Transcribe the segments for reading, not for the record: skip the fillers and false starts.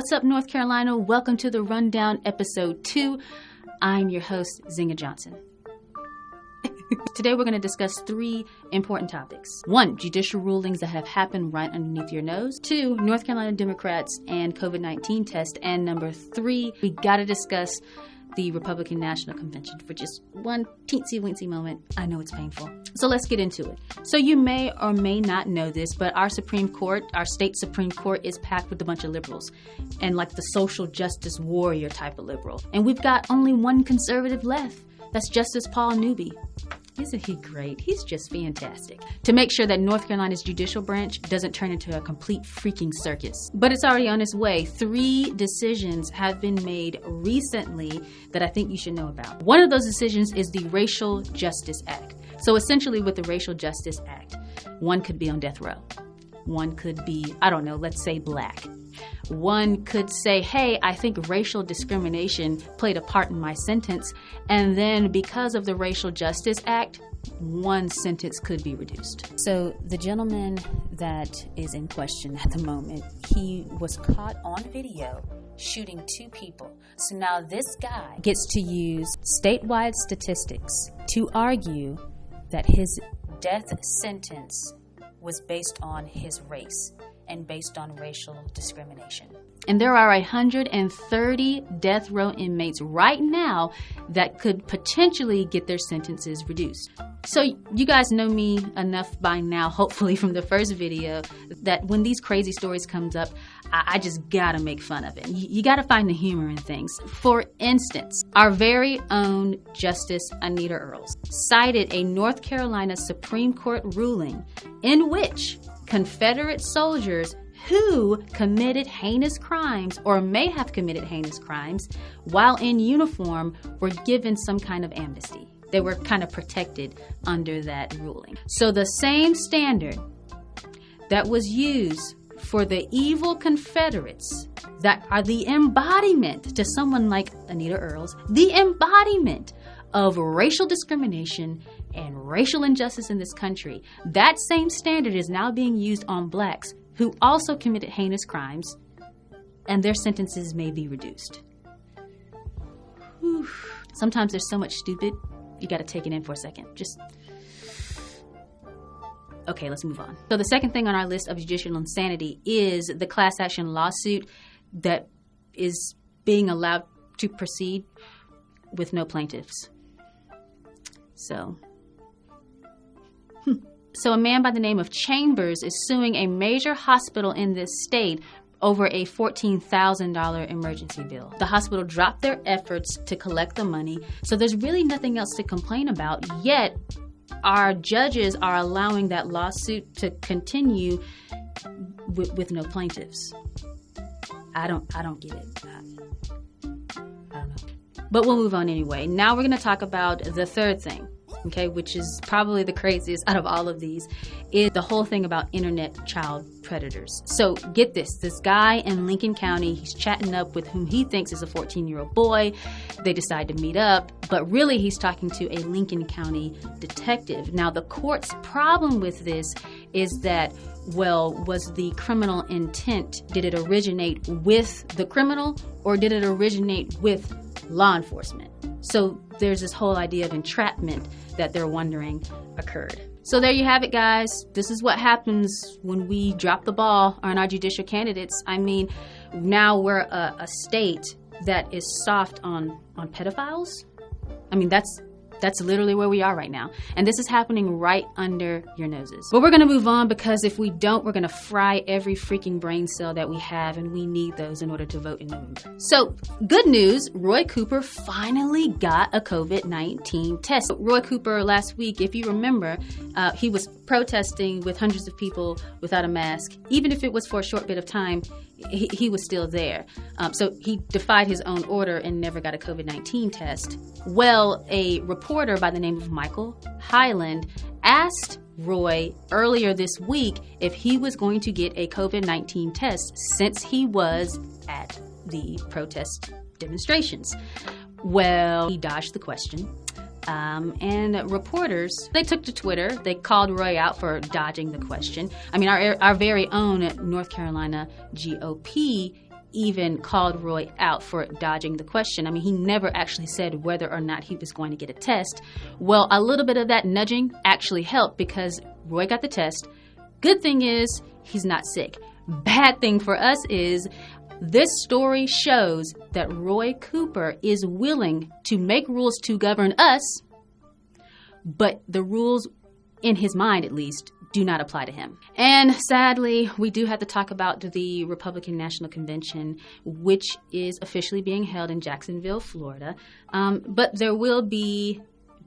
What's up, North Carolina? Welcome to the Rundown Episode 2. I'm your host, Nzinga Johnson. Today we're going to discuss 3 important topics. 1, judicial rulings that have happened right underneath your nose. 2, North Carolina Democrats and COVID-19 test. And number 3, we got to discuss the Republican National Convention for just one teensy-weensy moment. I know it's painful. So let's get into it. So you may or may not know this, but our Supreme Court, our state Supreme Court, is packed with a bunch of liberals and like the social justice warrior type of liberal. And we've got only one conservative left. That's Justice Paul Newby. Isn't he great? He's just fantastic. To make sure that North Carolina's judicial branch doesn't turn into a complete freaking circus. But it's already on its way. 3 decisions have been made recently that I think you should know about. One of those decisions is the Racial Justice Act. So essentially with the Racial Justice Act, one could be on death row. One could be, I don't know, let's say black. One could say, hey, I think racial discrimination played a part in my sentence. And then because of the Racial Justice Act, one sentence could be reduced. So the gentleman that is in question at the moment, he was caught on video shooting 2 people. So now this guy gets to use statewide statistics to argue that his death sentence was based on his race and based on racial discrimination. And there are 130 death row inmates right now that could potentially get their sentences reduced. So you guys know me enough by now, hopefully from the first video, that when these crazy stories comes up, I just gotta make fun of it. You gotta find the humor in things. For instance, our very own Justice Anita Earls cited a North Carolina Supreme Court ruling in which Confederate soldiers who committed heinous crimes or may have committed heinous crimes while in uniform were given some kind of amnesty. They were kind of protected under that ruling. So the same standard that was used for the evil Confederates that are the embodiment to someone like Anita Earls, the embodiment of racial discrimination and racial injustice in this country, that same standard is now being used on blacks who also committed heinous crimes, and their sentences may be reduced. Whew. Sometimes there's so much stupid, you got to take it in for a second. Okay, let's move on. So the second thing on our list of judicial insanity is the class action lawsuit that is being allowed to proceed with no plaintiffs. So a man by the name of Chambers is suing a major hospital in this state over a $14,000 emergency bill. The hospital dropped their efforts to collect the money, so there's really nothing else to complain about, yet our judges are allowing that lawsuit to continue with no plaintiffs. I don't get it. I don't know. But we'll move on anyway. Now we're going to talk about the third thing, okay, which is probably the craziest out of all of these, is the whole thing about internet child predators. So get this guy in Lincoln County, he's chatting up with whom he thinks is a 14-year-old boy. They decide to meet up, but really he's talking to a Lincoln County detective. Now the court's problem with this is that, well, was the criminal intent, did it originate with the criminal or did it originate with law enforcement? So there's this whole idea of entrapment that they're wondering occurred. So there you have it, guys. This is what happens when we drop the ball on our judicial candidates. I mean, now we're a state that is soft on pedophiles. I mean, that's literally where we are right now. And this is happening right under your noses. But we're going to move on, because if we don't, we're going to fry every freaking brain cell that we have, and we need those in order to vote in November. So good news, Roy Cooper finally got a COVID-19 test. Roy Cooper last week, if you remember, he was protesting with hundreds of people without a mask. Even if it was for a short bit of time, he was still there. So he defied his own order and never got a COVID-19 test. Well, a reporter by the name of Michael Hyland asked Roy earlier this week if he was going to get a COVID-19 test since he was at the protest demonstrations. Well, he dodged the question. And reporters, they took to Twitter. They called Roy out for dodging the question. I mean, our very own North Carolina GOP even called Roy out for dodging the question. I mean, he never actually said whether or not he was going to get a test. Well, a little bit of that nudging actually helped because Roy got the test. Good thing is he's not sick. Bad thing for us is this story shows that Roy Cooper is willing to make rules to govern us, but the rules, in his mind at least, do not apply to him. And sadly, we do have to talk about the Republican National Convention, which is officially being held in Jacksonville, Florida. But there will be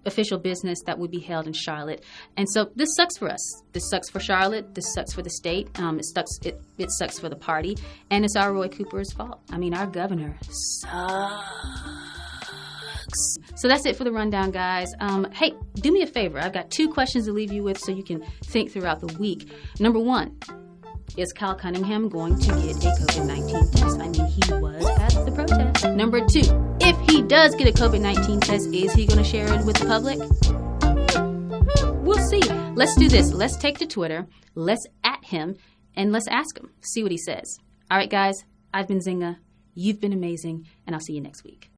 official business that would be held in Charlotte. And so this sucks for us. This sucks for Charlotte. This sucks for the state. It sucks for the party. And it's our Roy Cooper's fault. I mean, our governor sucks. So that's it for the rundown, guys. Hey, do me a favor. I've got 2 questions to leave you with so you can think throughout the week. Number 1, is Cal Cunningham going to get a COVID-19 test? I mean, he was at the protest. Number 2, if he does get a COVID-19 test, is he going to share it with the public? We'll see. Let's do this. Let's take to Twitter. Let's at him and let's ask him. See what he says. All right, guys. I've been Nzinga. You've been amazing. And I'll see you next week.